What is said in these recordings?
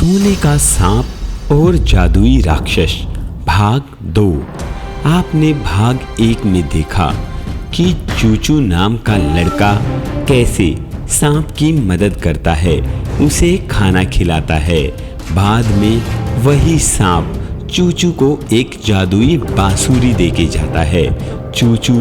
सोने का सांप और जादुई राक्षस भाग 2। आपने भाग 1 में देखा कि चूचू नाम का लड़का कैसे सांप की मदद करता है, उसे खाना खिलाता है। बाद में वही सांप चूचू को एक जादुई बांसुरी देके जाता है। चूचू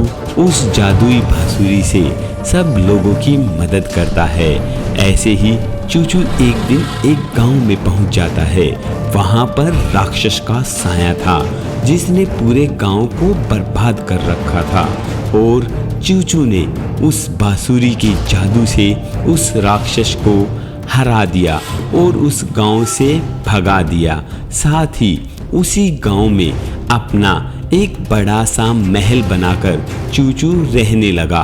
उस जादुई बांसुरी से सब लोगों की मदद करता है। ऐसे ही चूचू एक दिन एक गांव में पहुंच जाता है। वहां पर राक्षस का साया था जिसने पूरे गांव को बर्बाद कर रखा था और चूचू ने उस बांसुरी के जादू से उस राक्षस को हरा दिया और उस गांव से भगा दिया। साथ ही उसी गांव में अपना एक बड़ा सा महल बनाकर चूचू रहने लगा।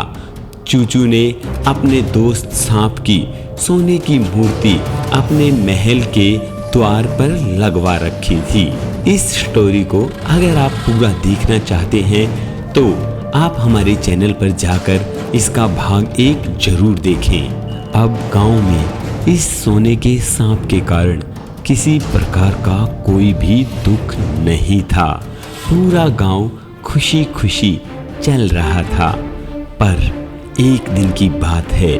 चूचू ने अपने दोस्त सांप की सोने की मूर्ति अपने महल के द्वार पर लगवा रखी थी। इस स्टोरी को अगर आप पूरा देखना चाहते हैं तो आप हमारे चैनल पर जाकर इसका भाग 1 जरूर देखें। अब गांव में इस सोने के सांप के कारण किसी प्रकार का कोई भी दुख नहीं था। पूरा गांव खुशी खुशी चल रहा था। पर एक दिन की बात है,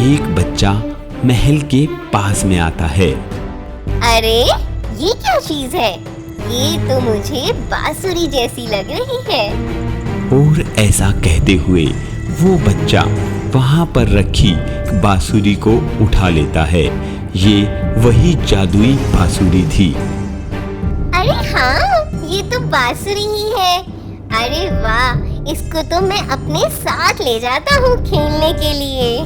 एक बच्चा महल के पास में आता है। अरे ये क्या चीज है? ये तो मुझे बांसुरी जैसी लग रही है। और ऐसा कहते हुए वो बच्चा वहां पर रखी बांसुरी को उठा लेता है। ये वही जादुई बांसुरी थी। अरे हाँ, ये तो बांसुरी ही है। अरे वाह, इसको तो मैं अपने साथ ले जाता हूँ खेलने के लिए।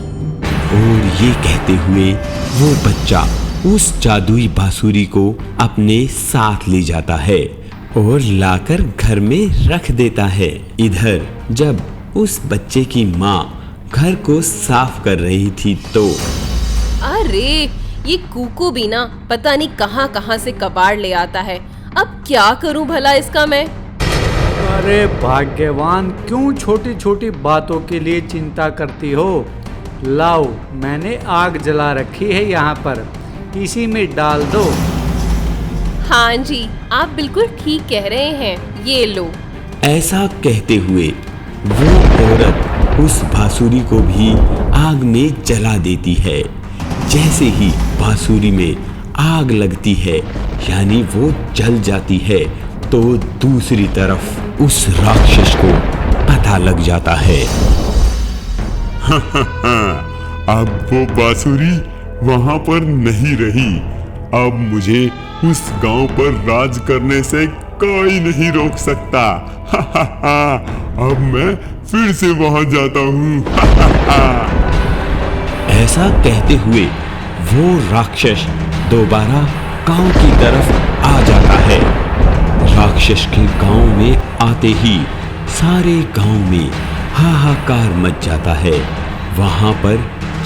और ये कहते हुए वो बच्चा उस जादुई बांसुरी को अपने साथ ले जाता है और लाकर घर में रख देता है। इधर जब उस बच्चे की माँ घर को साफ कर रही थी तो अरे ये कुकू भी ना पता नहीं कहाँ कहाँ से कबाड़ ले आता है। अब क्या करूं भला इसका मैं। अरे भाग्यवान, क्यों छोटी छोटी बातों के लिए चिंता करती हो? लाओ, मैंने आग जला रखी है यहाँ पर, इसी में डाल दो। हाँ जी, आप बिल्कुल ठीक कह रहे हैं, ये लो। ऐसा कहते हुए वो औरत उस बांसुरी को भी आग में जला देती है। जैसे ही बांसुरी में आग लगती है यानी वो जल जाती है तो दूसरी तरफ उस राक्षस को पता लग जाता है। अब वो बांसुरी वहां पर नहीं रही। अब मुझे उस गांव पर राज करने से कोई नहीं रोक सकता। अब मैं फिर से वहां जाता हूँ। ऐसा कहते हुए वो राक्षस दोबारा गांव की तरफ आ जाता है। राक्षस के गांव में आते ही सारे गांव में हाहाकार मच जाता है। वहां पर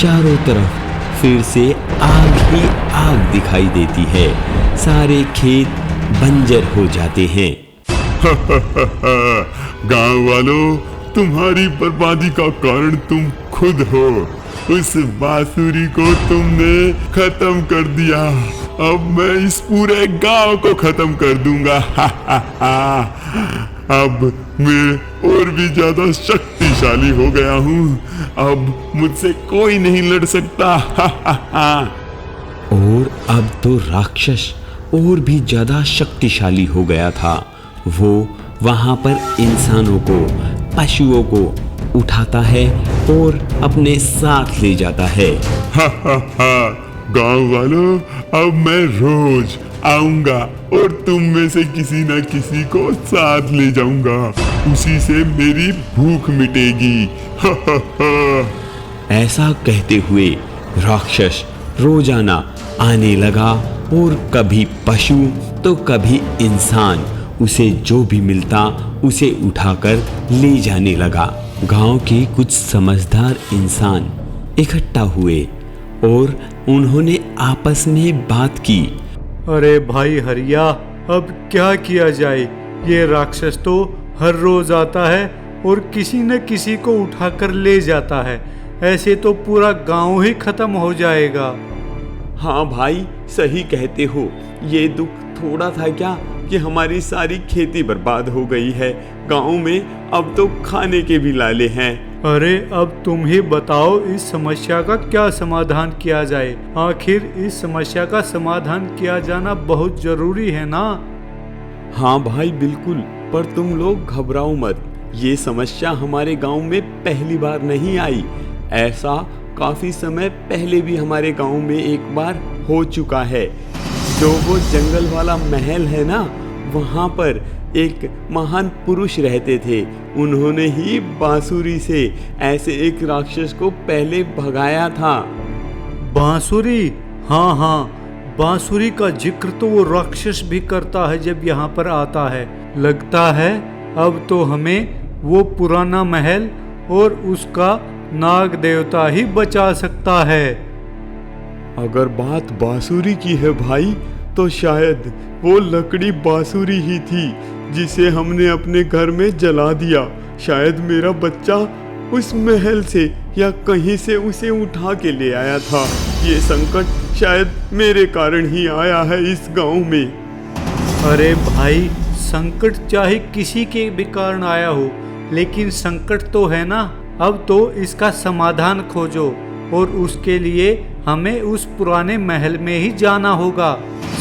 चारों तरफ फिर से आग ही आग दिखाई देती है। सारे खेत बंजर हो जाते हैं। गांव वालों, तुम्हारी बर्बादी का कारण तुम खुद हो। उस बांसुरी को तुमने खत्म कर दिया। अब मैं इस पूरे गांव को खत्म कर दूंगा। अब मैं और भी ज्यादा शक्तिशाली हो गया हूँ। अब मुझसे कोई नहीं लड़ सकता। और अब तो राक्षस और भी ज्यादा शक्तिशाली हो गया था। वो वहां पर इंसानों को, पशुओं को उठाता है और अपने साथ ले जाता है। गांव वालों, अब मैं रोज आऊंगा और तुम में से किसी न किसी को साथ ले जाऊंगा। उसी से मेरी भूख मिटेगी। ऐसा कहते हुए राक्षस रोजाना आने लगा और कभी पशु तो कभी इंसान उसे जो भी मिलता उसे उठाकर ले जाने लगा। गांव के कुछ समझदार इंसान इकट्ठा हुए और उन्होंने आपस में बात की। अरे भाई हरिया, अब क्या किया जाए? ये राक्षस तो हर रोज आता है और किसी न किसी को उठाकर ले जाता है। ऐसे तो पूरा गांव ही खत्म हो जाएगा। हाँ भाई, सही कहते हो। ये दुख थोड़ा था क्या कि हमारी सारी खेती बर्बाद हो गई है। गांव में अब तो खाने के भी लाले हैं। अरे अब तुम ही बताओ इस समस्या का क्या समाधान किया जाए। आखिर इस समस्या का समाधान किया जाना बहुत जरूरी है ना। हाँ भाई बिल्कुल, पर तुम लोग घबराओ मत। ये समस्या हमारे गांव में पहली बार नहीं आई। ऐसा काफी समय पहले भी हमारे गांव में एक बार हो चुका है। जो वो जंगल वाला महल है ना, वहाँ पर एक महान पुरुष रहते थे। उन्होंने ही बांसुरी से ऐसे एक राक्षस को पहले भगाया था। बांसुरी? हाँ हाँ, बांसुरी का जिक्र तो वो राक्षस भी करता है जब यहाँ पर आता है। लगता है अब तो हमें वो पुराना महल और उसका नाग देवता ही बचा सकता है। अगर बात बांसुरी की है भाई, तो शायद वो लकड़ी बांसुरी ही थी जिसे हमने अपने घर में जला दिया। शायद मेरा बच्चा उस महल से या कहीं से उसे उठा के ले आया था। ये संकट शायद मेरे कारण ही आया है इस गांव में। अरे भाई, संकट चाहे किसी के भी कारण आया हो, लेकिन संकट तो है ना। अब तो इसका समाधान खोजो और उसके लिए हमें उस पुराने महल में ही जाना होगा।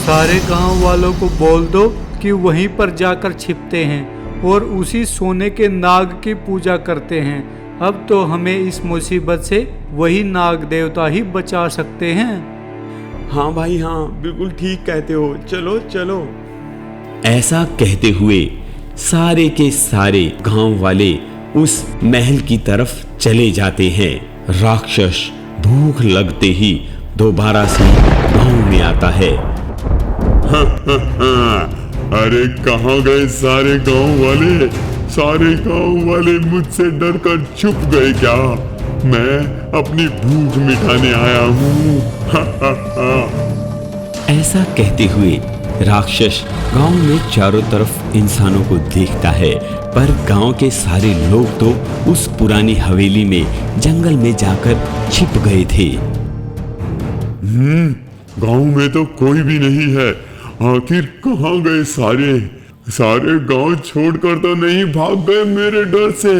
सारे गांव वालों को बोल दो कि वहीं पर जाकर छिपते हैं और उसी सोने के नाग की पूजा करते हैं। अब तो हमें इस मुसीबत से वही नाग देवता ही बचा सकते हैं। हाँ भाई हाँ, बिल्कुल ठीक कहते हो। चलो चलो। ऐसा कहते हुए सारे के सारे गांव वाले उस महल की तरफ चले जाते हैं। राक्षस भूख लगते ही दोबारा से गांव में आता है। अरे कहाँ गए सारे गांव वाले? सारे गांव वाले मुझसे डर कर छुप गए क्या? मैं अपनी भूख मिटाने आया हूँ। ऐसा कहते हुए राक्षस गांव में चारों तरफ इंसानों को देखता है, पर गांव के सारे लोग तो उस पुरानी हवेली में जंगल में जाकर छिप गए थे। गांव में तो कोई भी नहीं है। आखिर कहाँ गए सारे? सारे गांव छोड़कर तो नहीं भाग गए मेरे डर से।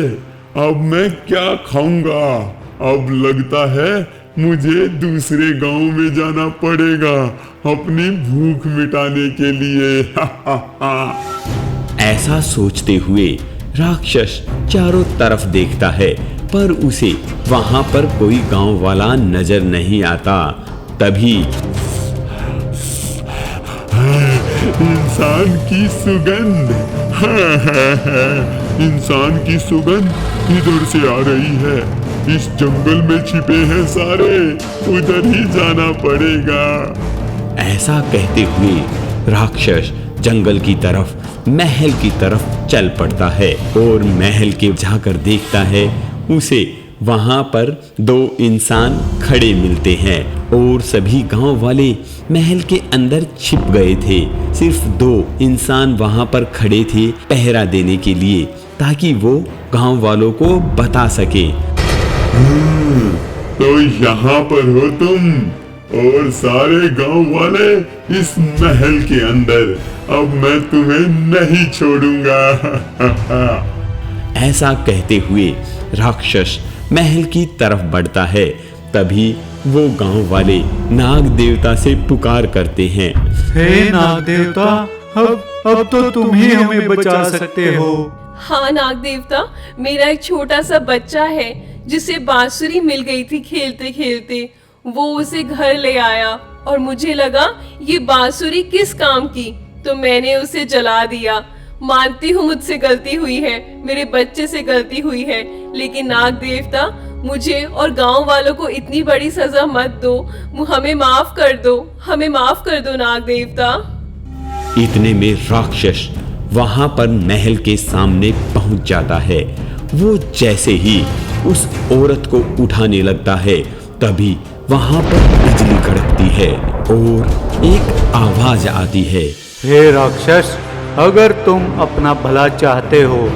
अब मैं क्या खाऊंगा? अब लगता है मुझे दूसरे गांव में जाना पड़ेगा अपनी भूख मिटाने के लिए। ऐसा सोचते हुए राक्षस चारों तरफ देखता है, पर उसे वहां पर कोई गांव वाला नजर नहीं आता। तभी इंसान की सुगंध, इंसान की सुगंध इधर से आ रही है। इस जंगल में छिपे हैं सारे, उधर ही जाना पड़ेगा। ऐसा कहते हुए राक्षस जंगल की तरफ, महल की तरफ चल पड़ता है और महल के जाकर देखता है उसे वहां पर दो इंसान खड़े मिलते हैं और सभी गांव वाले महल के अंदर छिप गए थे। सिर्फ दो इंसान वहां पर खड़े थे पहरा देने के लिए, ताकि वो गांव वालों को बता सके। तो यहाँ पर हो तुम और सारे गांव वाले इस महल के अंदर। अब मैं तुम्हें नहीं छोड़ूंगा। ऐसा कहते हुए राक्षस महल की तरफ बढ़ता है। तभी वो गांव वाले नाग देवता से पुकार करते हैं। हे नाग देवता, अब तो तुम ही हमें बचा सकते हो। हाँ नाग देवता, मेरा एक छोटा सा बच्चा है जिसे बांसुरी मिल गई थी खेलते खेलते। वो उसे घर ले आया और मुझे लगा ये बांसुरी किस काम की, तो मैंने उसे जला दिया। मानती हूँ मुझसे गलती हुई है, मेरे बच्चे से गलती हुई है, लेकिन नाग देवता मुझे और गांव वालों को इतनी बड़ी सजा मत दो। हमें माफ कर दो, हमें माफ कर दो नाग देवता। इतने में राक्षस वहां पर महल के सामने पहुंच जाता है। वो जैसे ही उस औरत को उठाने लगता है, तभी वहां पर बिजली कड़कती है और एक आवाज आती है। हे राक्षस, अगर तुम अपना भला चाहते हो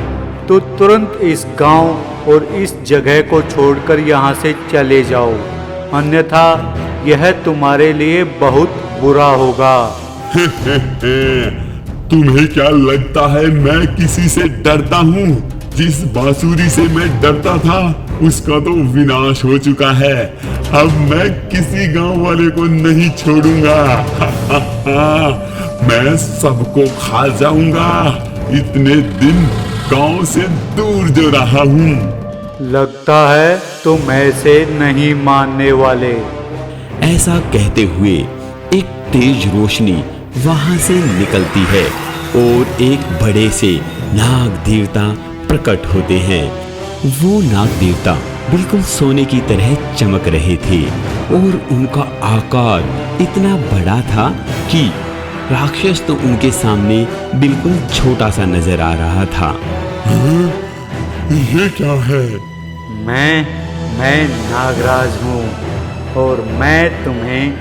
तो तुरंत इस गांव और इस जगह को छोड़कर यहाँ से चले जाओ, अन्यथा यह तुम्हारे लिए बहुत बुरा होगा। तुम्हें क्या लगता है मैं किसी से डरता हूँ? जिस बांसुरी से मैं डरता था उसका तो विनाश हो चुका है। अब मैं किसी गांव वाले को नहीं छोड़ूंगा। मैं सबको खा जाऊंगा। इतने दिन गांव से दूर जो रहा हूँ। लगता है तुम ऐसे नहीं मानने वाले। ऐसा कहते हुए एक तेज रोशनी वहां से निकलती है और एक बड़े से नाग देवता प्रकट होते हैं। वो नाग देवता बिल्कुल सोने की तरह चमक रहे थे और उनका आकार इतना बड़ा था कि राक्षस तो उनके सामने बिल्कुल छोटा सा नजर आ रहा था। ये क्या है? मैं नागराज हूँ और मैं तुम्हें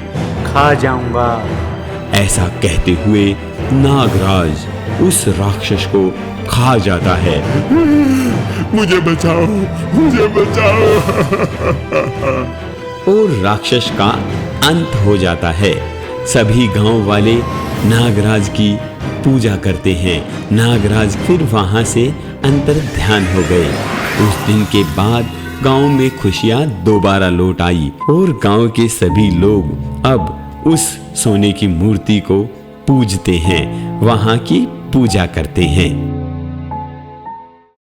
खा जाऊंगा। ऐसा कहते हुए नागराज उस राक्षस को खा जाता है। मुझे बचाओ, मुझे बचाओ। और राक्षस का अंत हो जाता है। सभी गांव वाले नागराज की पूजा करते हैं। नागराज फिर वहां से अंतर ध्यान हो गए। उस दिन के बाद गांव में खुशियां दोबारा लौट आई और गांव के सभी लोग अब उस सोने की मूर्ति को पूजते हैं, वहां की पूजा करते हैं।